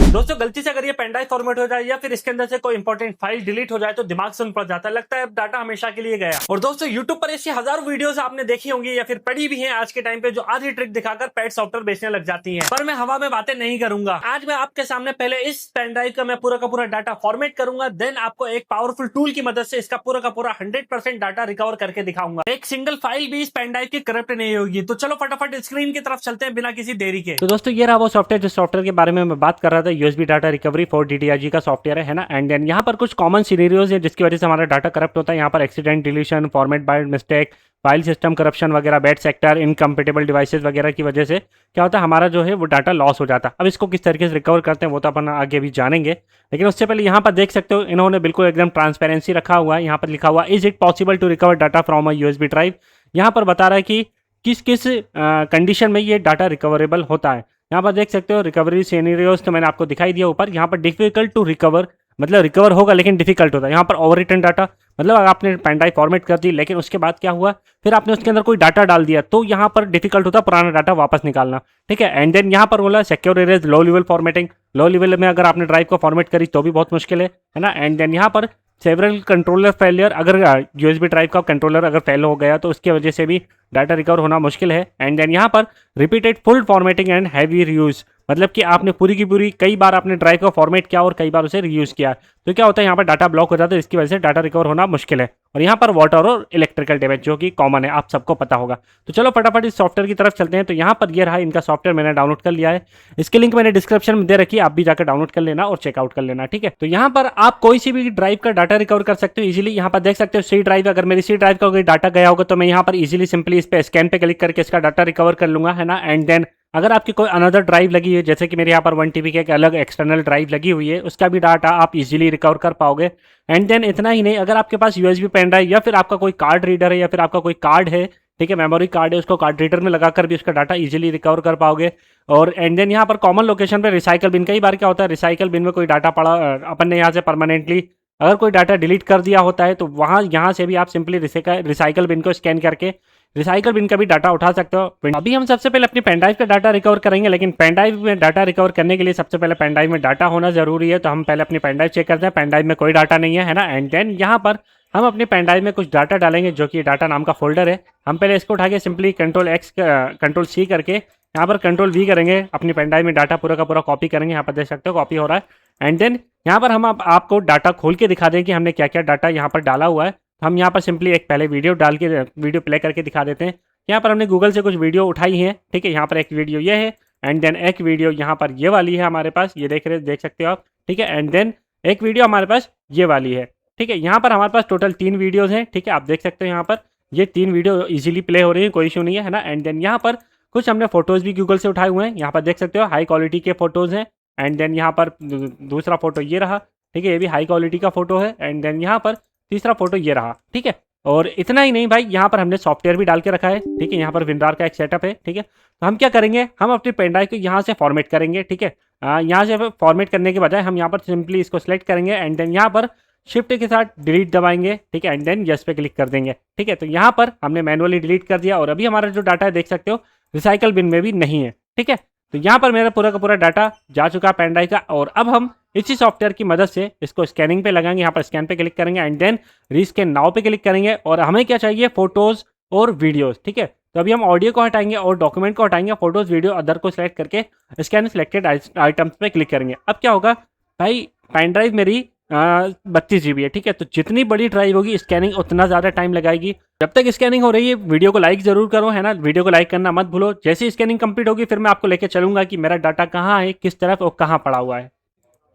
दोस्तों गलती से अगर ये पेन ड्राइव फॉर्मेट हो जाए या फिर इसके अंदर से कोई इंपॉर्टेंट फाइल डिलीट हो जाए तो दिमाग सुन पड़ जाता है, लगता है अब डाटा हमेशा के लिए गया। और दोस्तों यूट्यूब पर ऐसी हजारों वीडियोस आपने देखी होंगी या फिर पढ़ी भी हैं आज के टाइम पे, जो आधी ट्रिक दिखाकर पेट सॉफ्टवेयर बेचने लग जाती हैं। पर मैं हवा में बातें नहीं करूंगा। आज मैं आपके सामने पहले इस पेन ड्राइव का मैं पूरा का पूरा डाटा फॉर्मेट करूंगा, देन आपको एक पावरफुल टूल की मदद से इसका पूरा का पूरा 100% डाटा रिकवर करके दिखाऊंगा। एक सिंगल फाइल भी इस पेन ड्राइव की करप्ट नहीं होगी। तो चलो फटाफट स्क्रीन की तरफ चलते हैं बिना किसी देरी के। तो दोस्तों ये रहा वो सॉफ्टवेयर जिस सॉफ्टवेयर के बारे में मैं बात कर रहा था, USB data recovery for DDIG का सॉफ्टवेयर है ना। एंड देन यहाँ पर कुछ कॉमन सिनेरियोज है जिसकी वजह से हमारा डाटा करप्ट होता है। यहाँ पर accident, deletion, format by mistake, file system corruption वगैरह, बैड सेक्टर, इनकम्पेटेबल डिवाइसेस वगैरह की वजह से क्या होता है, हमारा जो है वो डाटा लॉस हो जाता है। अब इसको किस तरीके से रिकवर करते हैं वो तो अपन आगे भी जानेंगे, लेकिन उससे पहले यहाँ पर देख सकते हो इन्होंने बिल्कुल एकदम ट्रांसपेरेंसी रखा हुआ है। यहाँ पर लिखा हुआ is it possible to recover data from a USB drive. यहाँ पर बता रहा है कि किस किस कंडीशन में ये डाटा रिकवरेबल होता है। यहाँ पर देख सकते हो रिकवरी सिनेरियोज तो मैंने आपको दिखाई दिया ऊपर। यहाँ पर डिफिकल्ट टू रिकवर मतलब रिकवर होगा लेकिन डिफिकल्ट होता है। यहाँ पर ओवर रिटर्न डाटा मतलब अगर आपने पेन ड्राइव फॉर्मेट कर दी लेकिन उसके बाद क्या हुआ, फिर आपने उसके अंदर कोई डाटा डाल दिया तो यहाँ पर डिफिकल्ट होता है पुराना डाटा वापस निकालना। ठीक है। एंड देन यहाँ पर बोला secure arrays, low level formatting. Low level में अगर आपने ड्राइव को फॉर्मेट करी तो भी बहुत मुश्किल है ना। एंड देन यहाँ पर सेवरल कंट्रोलर फेलियर, अगर यूएसबी ड्राइव का कंट्रोलर अगर फेल हो गया तो उसकी वजह से भी डाटा रिकवर होना मुश्किल है। एंड देन यहाँ पर repeated full formatting and heavy reuse, मतलब कि आपने पूरी की पूरी कई बार आपने ड्राइव को फॉर्मेट किया और कई बार उसे रीयूज किया तो क्या होता है यहाँ पर डाटा ब्लॉक हो जाता है, इसकी वजह से डाटा रिकवर होना मुश्किल है। और यहाँ पर वाटर और इलेक्ट्रिकल डैमेज जो कि कॉमन है, आप सबको पता होगा। तो चलो फटाफट इस सॉफ्टवेयर की तरफ चलते हैं। तो यहाँ पर ये रहा इनका सॉफ्टवेयर, मैंने डाउनलोड कर लिया है। इसकी लिंक मैंने डिस्क्रिप्शन में दे रखी है, आप भी जाकर डाउनलोड कर लेना और चेकआउट कर लेना। ठीक है। तो यहाँ पर आप कोई सी भी ड्राइव का डाटा रिकवर कर सकते हो इजीली। यहाँ पर देख सकते हो सी ड्राइव, अगर मेरी सी ड्राइव का कोई डाटा गया होगा तो मैं यहाँ पर इजीली सिंपली इस पे स्कैन पे क्लिक करके इसका डाटा रिकवर कर लूंगा, है ना। एंड देन अगर आपकी कोई अनदर ड्राइव लगी है, जैसे कि मेरे यहाँ पर 1 TB की एक अलग एक्सटर्नल ड्राइव लगी हुई है, उसका भी डाटा आप इजीली रिकवर कर पाओगे। एंड देन इतना ही नहीं, अगर आपके पास यूएसबी पेन ड्राइव या फिर आपका कोई कार्ड रीडर है या फिर आपका कोई कार्ड है, ठीक है, मेमोरी कार्ड है, उसको कार्ड रीडर में लगाकर भी उसका डाटा इजीली रिकवर कर पाओगे। और एंड देन यहाँ पर कॉमन लोकेशन पे रिसाइकल बिन, कई बार क्या होता है रिसाइकल बिन में कोई डाटा पड़ा, अपन ने यहाँ से परमानेंटली अगर कोई डाटा डिलीट कर दिया होता है तो वहाँ यहाँ से भी आप सिंपली रिसाइकल बिन को स्कैन करके रिसाइकल बिन का भी डाटा उठा सकते हो। अभी हम सबसे पहले अपनी पेन ड्राइव का डाटा रिकवर करेंगे, लेकिन पेन ड्राइव में डाटा रिकवर करने के लिए सबसे पहले पेन ड्राइव में डाटा होना जरूरी है। तो हम पहले अपनी पेन ड्राइव चेक करते हैं, पेन ड्राइव में कोई डाटा नहीं है ना। एंड देन यहाँ पर हम अपनी पेन ड्राइव में कुछ डाटा डालेंगे जो कि डाटा नाम का फोल्डर है। हम पहले इसको उठा के सिंपली कंट्रोल C करके यहाँ पर कंट्रोल V करेंगे, अपनी पेन ड्राइव में डाटा पूरा का पूरा कॉपी करेंगे। यहाँ पर देख सकते हो कॉपी हो रहा है। एंड देन यहाँ पर हम आपको डाटा खोल के दिखा दें कि हमने क्या क्या डाटा यहाँ पर डाला हुआ है। हम यहाँ पर सिंपली एक पहले वीडियो प्ले करके दिखा देते हैं। यहाँ पर हमने गूगल से कुछ वीडियो उठाई है, ठीक है। यहाँ पर एक वीडियो ये है एंड देन एक वीडियो यहाँ पर ये वाली है हमारे पास, ये देख सकते हो आप, ठीक है। एंड देन एक वीडियो हमारे पास ये वाली है, ठीक है। यहाँ पर हमारे पास टोटल 3 वीडियोज़ हैं, ठीक है। आप देख सकते हो यहाँ पर ये 3 वीडियो इजीली प्ले हो रही है, कोई इशू नहीं है ना। एंड देन यहाँ पर कुछ हमने फोटोज़ भी गूगल से उठाए हुए हैं, यहाँ पर देख सकते हो हाई क्वालिटी के फोटोज़ हैं। एंड देन यहाँ पर दूसरा फोटो ये रहा, ठीक है, ये भी हाई क्वालिटी का फोटो है। एंड देन यहाँ पर तीसरा फोटो ये रहा, ठीक है। और इतना ही नहीं भाई, यहाँ पर हमने सॉफ्टवेयर भी डाल के रखा है, ठीक है। यहाँ पर विनरार का एक सेटअप है, ठीक है। तो हम क्या करेंगे, हम अपनी पेन ड्राइव को यहाँ से फॉर्मेट करेंगे, ठीक है। यहाँ से फॉर्मेट करने के बजाय हम यहाँ पर सिंपली इसको सिलेक्ट करेंगे एंड देन यहाँ पर शिफ्ट के साथ डिलीट दबाएंगे, ठीक है। एंड देन यस पे क्लिक कर देंगे, ठीक है। तो यहाँ पर हमने मैनुअली डिलीट कर दिया और अभी हमारा जो डाटा है देख सकते हो रिसाइकल बिन में भी नहीं है, ठीक है। तो यहाँ पर मेरा पूरा का पूरा डाटा जा चुका है पेन ड्राइव का। और अब हम इसी सॉफ्टवेयर की मदद से इसको स्कैनिंग पे लगाएंगे, यहाँ पर स्कैन पे क्लिक करेंगे एंड देन रीस्कैन नाउ पे क्लिक करेंगे। और हमें क्या चाहिए, फोटोज और वीडियोस, ठीक है। तो अभी हम ऑडियो को हटाएंगे और डॉक्यूमेंट को हटाएंगे, फोटोज वीडियो अदर को सिलेक्ट करके स्कैन सिलेक्टेड आइटम्स पे क्लिक करेंगे। अब क्या होगा भाई, पेन ड्राइव मेरी 32 GB है, ठीक है। तो जितनी बड़ी ड्राइव होगी स्कैनिंग उतना ज़्यादा टाइम लगाएगी। जब तक स्कैनिंग हो रही है वीडियो को लाइक जरूर करो, है ना। वीडियो को लाइक करना मत भूलो। जैसे ही स्कैनिंग कंप्लीट होगी फिर मैं आपको लेके चलूंगा कि मेरा डाटा कहाँ है, किस तरफ और कहाँ पड़ा हुआ है।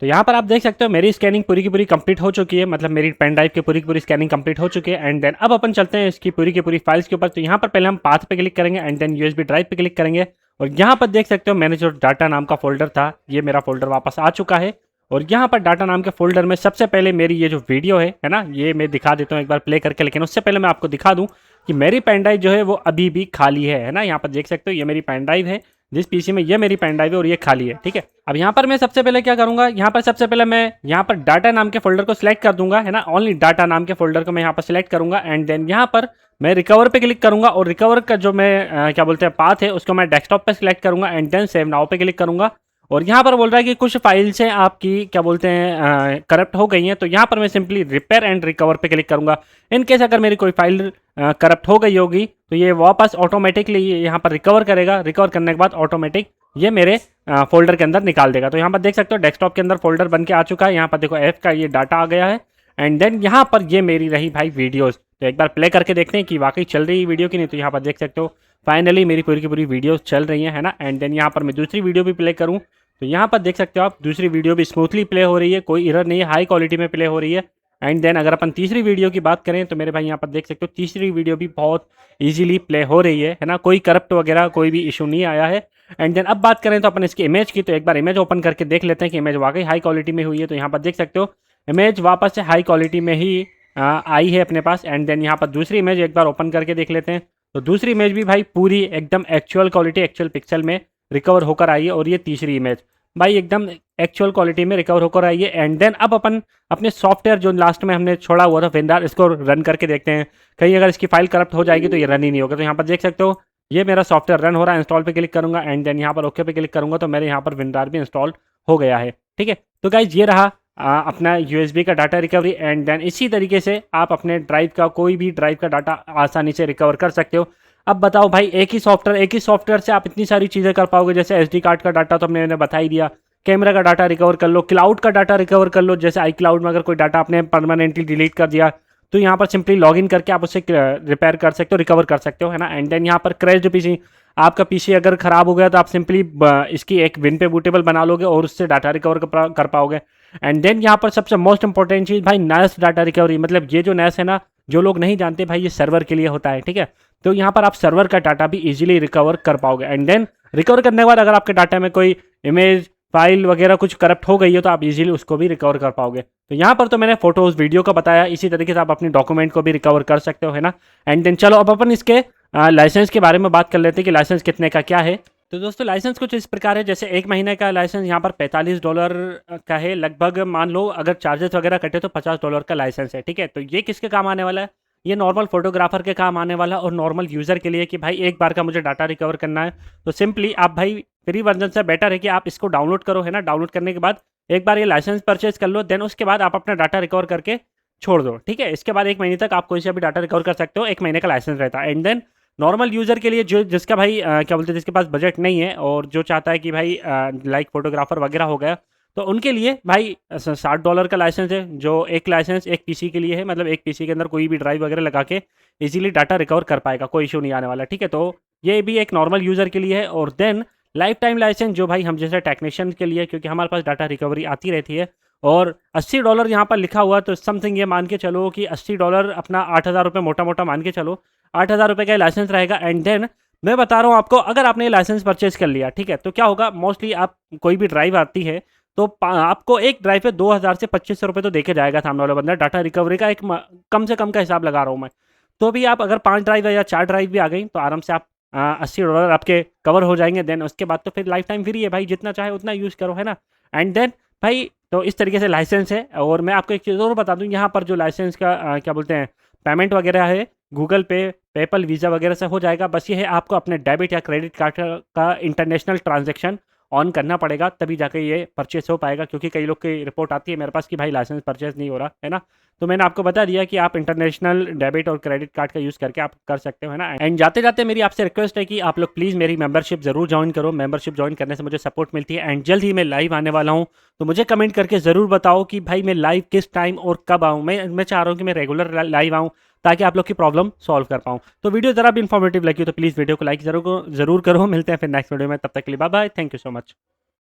तो यहाँ पर आप देख सकते हो मेरी स्कैनिंग पूरी की पूरी कंप्लीट हो चुकी है, मतलब मेरी पेन ड्राइव की पूरी स्कैनिंग कंप्लीट हो चुकी है। एंड देन अब अपन चलते हैं इसकी पूरी की पूरी फाइल्स के ऊपर। तो यहाँ पर पहले हम पाथ पे क्लिक करेंगे एंड देन यूएसबी ड्राइव पे क्लिक करेंगे। और यहाँ पर देख सकते हो मैंने जो डाटा नाम का फोल्डर था, ये मेरा फोल्डर वापस आ चुका है। और यहाँ पर डाटा नाम के फोल्डर में सबसे पहले मेरी ये जो वीडियो है ना, ये मैं दिखा देता हूँ एक बार प्ले करके। लेकिन उससे पहले मैं आपको दिखा दूँ कि मेरी पेन ड्राइव जो है वो अभी भी खाली है ना। यहाँ पर देख सकते हो ये मेरी पेन ड्राइव है, जिस पीसी में ये मेरी पेन ड्राइव है और ये खाली है, ठीक है। अब यहाँ पर मैं सबसे पहले क्या करूंगा, यहाँ पर सबसे पहले मैं यहाँ पर डाटा नाम के फोल्डर को सिलेक्ट कर दूंगा, है ना। ओनली डाटा नाम के फोल्डर को मैं यहाँ पर सिलेक्ट करूंगा एंड देन यहाँ पर मैं रिकवर पे क्लिक करूंगा। और रिकवर का जो मैं क्या बोलते हैं पाथ है उसको मैं डेस्कटॉप पे सिलेक्ट करूंगा एंड देन सेव नाउ पे क्लिक करूंगा। और यहाँ पर बोल रहा है कि कुछ फाइल्स हैं आपकी क्या बोलते हैं करप्ट हो गई हैं, तो यहाँ पर मैं सिंपली रिपेयर एंड रिकवर पे क्लिक करूँगा। इन केस अगर मेरी कोई फाइल करप्ट हो गई होगी तो ये वापस ऑटोमेटिकली यहाँ पर रिकवर करेगा। रिकवर करने के बाद ऑटोमेटिक ये मेरे फोल्डर के अंदर निकाल देगा। तो यहाँ पर देख सकते हो डेस्कटॉप के अंदर फोल्डर बन के आ चुका है। यहाँ पर देखो एफ का ये डाटा आ गया है एंड देन यहाँ पर ये मेरी रही भाई वीडियोस। तो एक बार प्ले करके देखते हैं कि वाकई चल रही है वीडियो की नहीं। तो यहाँ पर देख सकते हो फाइनली मेरी पूरी की पूरी वीडियोस चल रही है ना। एंड देन यहाँ पर मैं दूसरी वीडियो भी प्ले करूँ तो यहाँ पर देख सकते हो आप दूसरी वीडियो भी स्मूथली प्ले हो रही है, कोई एरर नहीं है, हाई क्वालिटी में प्ले हो रही है। एंड देन अगर अपन तीसरी वीडियो की बात करें तो मेरे भाई यहाँ पर देख सकते हो तीसरी वीडियो भी बहुत ईजिली प्ले हो रही है ना, कोई करप्ट वगैरह कोई भी इशू नहीं आया है। एंड देन अब बात करें तो अपन इसकी इमेज की, तो एक बार इमेज ओपन करके देख लेते हैं कि इमेज वाकई हाई क्वालिटी में हुई है। तो यहाँ पर देख सकते हो इमेज वापस से हाई क्वालिटी में ही आई है अपने पास। एंड देन यहाँ पर दूसरी इमेज एक बार ओपन करके देख लेते हैं तो दूसरी इमेज भी भाई पूरी एकदम एक्चुअल क्वालिटी एक्चुअल पिक्सल में रिकवर होकर आई है। और ये तीसरी इमेज भाई एकदम एक्चुअल क्वालिटी में रिकवर होकर आई है। एंड देन अब अपन अपने सॉफ्टवेयर जो लास्ट में हमने छोड़ा हुआ था विंदार, इसको रन करके देखते हैं। कहीं अगर इसकी फाइल करप्ट हो जाएगी तो ये रन ही नहीं होगा। तो यहाँ पर देख सकते हो ये मेरा सॉफ्टवेयर रन हो रहा है। इंस्टॉल पे क्लिक करूंगा एंड देन यहाँ पर ओके पे क्लिक करूंगा तो मेरे यहाँ पर विंदार भी इंस्टॉल हो गया है। ठीक है, तो गाइज ये रहा अपना यूएसबी का डाटा रिकवरी। एंड देन इसी तरीके से आप अपने ड्राइव का कोई भी ड्राइव का डाटा आसानी से रिकवर कर सकते हो। अब बताओ भाई एक ही सॉफ्टवेयर से आप इतनी सारी चीज़ें कर पाओगे। जैसे एसडी कार्ड का डाटा तो मैंने बता ही दिया, कैमरा का डाटा रिकवर कर लो, क्लाउड का डाटा रिकवर कर लो। जैसे आई क्लाउड में अगर कोई डाटा आपने परमानेंटली डिलीट कर दिया तो यहाँ पर सिंपली लॉगिन करके आप उसे रिपेयर कर सकते हो, रिकवर कर सकते हो, है ना। एंड देन यहाँ पर क्रैश्ड पीसी, आपका पीसी अगर खराब हो गया तो आप सिंपली इसकी एक विन पे बूटेबल बना लोगे और उससे डाटा रिकवर कर पाओगे। एंड देन यहाँ पर सबसे मोस्ट इंपॉर्टेंट चीज़ भाई नैस डाटा रिकवरी, मतलब ये जो नैस है ना, जो लोग नहीं जानते भाई ये सर्वर के लिए होता है। ठीक है, तो यहाँ पर आप सर्वर का डाटा भी इजीली रिकवर कर पाओगे। एंड देन रिकवर करने के बाद अगर आपके डाटा में कोई इमेज फाइल वगैरह कुछ करप्ट हो गई है तो आप इजीली उसको भी रिकवर कर पाओगे। तो यहाँ पर तो मैंने फोटोज वीडियो का बताया, इसी तरीके से आप अपनी डॉक्यूमेंट को भी रिकवर कर सकते हो, है ना। एंड देन चलो अब अपन इसके लाइसेंस के बारे में बात कर लेते हैं कि लाइसेंस कितने का क्या है। तो दोस्तों लाइसेंस कुछ इस प्रकार है, जैसे एक महीने का लाइसेंस यहाँ पर $45 का है लगभग। मान लो अगर चार्जेस वगैरह कटे तो $50 का लाइसेंस है। ठीक है, तो ये किसके काम आने वाला है, ये नॉर्मल फोटोग्राफर के काम आने वाला और नॉर्मल यूज़र के लिए कि भाई एक बार का मुझे डाटा रिकवर करना है तो सिंपली आप भाई फ्री वर्जन से बेटर है कि आप इसको डाउनलोड करो, है ना। डाउनलोड करने के बाद एक बार ये लाइसेंस परचेज कर लो, देन उसके बाद आप अपना डाटा रिकवर करके छोड़ दो। ठीक है, इसके बाद एक महीने तक आप कोई से भी डाटा रिकवर कर सकते हो, एक महीने का लाइसेंस रहता है। एंड देन नॉर्मल यूज़र के लिए जो जिसका भाई क्या बोलते हैं जिसके पास बजट नहीं है और जो चाहता है कि भाई लाइक फोटोग्राफर वगैरह हो गया तो उनके लिए भाई $60 का लाइसेंस है, जो एक लाइसेंस एक पीसी के लिए है। मतलब एक पीसी के अंदर कोई भी ड्राइव वगैरह लगा के इजीली डाटा रिकवर कर पाएगा, कोई इशू नहीं आने वाला। ठीक है, तो ये भी एक नॉर्मल यूज़र के लिए है। और देन लाइफ टाइम लाइसेंस जो भाई हम जैसे टेक्नीशियन के लिए, क्योंकि हमारे पास डाटा रिकवरी आती रहती है और $80 यहाँ पर लिखा हुआ, तो समथिंग ये मान के चलो कि $80 अपना 8,000 रुपये मोटा मोटा मान के चलो, 8,000 रुपये का लाइसेंस रहेगा। एंड देन मैं बता रहा हूँ आपको, अगर आपने ये लाइसेंस परचेज कर लिया, ठीक है, तो क्या होगा, मोस्टली आप कोई भी ड्राइव आती है तो आपको एक ड्राइव पे 2,000 से 2,500 रुपये तो देके जाएगा सामने वाला बंदा। डाटा रिकवरी का एक कम से कम का हिसाब लगा रहा हूँ मैं। तो भी आप अगर 5 ड्राइव या 4 ड्राइव भी आ गई तो आराम से आप $80 आपके कवर हो जाएंगे। देन उसके बाद तो फिर लाइफ टाइम फ्री है भाई, जितना चाहे उतना यूज़ करो, है ना। एंड देन भाई तो इस तरीके से लाइसेंस है। और मैं आपको एक चीज़ और बता दूँ, यहाँ पर जो लाइसेंस का क्या बोलते हैं पेमेंट वगैरह है गूगल पे, पेपल, वीज़ा वगैरह से हो जाएगा। बस ये है आपको अपने डेबिट या क्रेडिट कार्ड का इंटरनेशनल ट्रांजैक्शन ऑन करना पड़ेगा, तभी जाके ये परचेस हो पाएगा। क्योंकि कई लोग की रिपोर्ट आती है मेरे पास कि भाई लाइसेंस परचेस नहीं हो रहा, है ना। तो मैंने आपको बता दिया कि आप इंटरनेशनल डेबिट और क्रेडिट कार्ड का यूज़ करके आप कर सकते हो, है ना। एंड जाते जाते मेरी आपसे रिक्वेस्ट है कि आप लोग प्लीज़ मेरी मेंबरशिप जरूर ज्वाइन करो। मेंबरशिप ज्वाइन करने से मुझे सपोर्ट मिलती है। एंड जल्द ही मैं लाइव आने वाला हूँ, तो मुझे कमेंट करके ज़रूर बताओ कि भाई मैं लाइव किस टाइम और कब आऊँ। मैं चाह रहा हूँ कि मैं रेगुलर लाइव आऊँ ताकि आप लोग की प्रॉब्लम सॉल्व कर पाऊँ। तो वीडियो ज़रा भी इन्फॉर्मेटिव लगी हो तो प्लीज़ वीडियो को लाइक जरूर करो। मिलते हैं फिर नेक्स्ट वीडियो में, तब तक के लिए bye bye, thank you so much.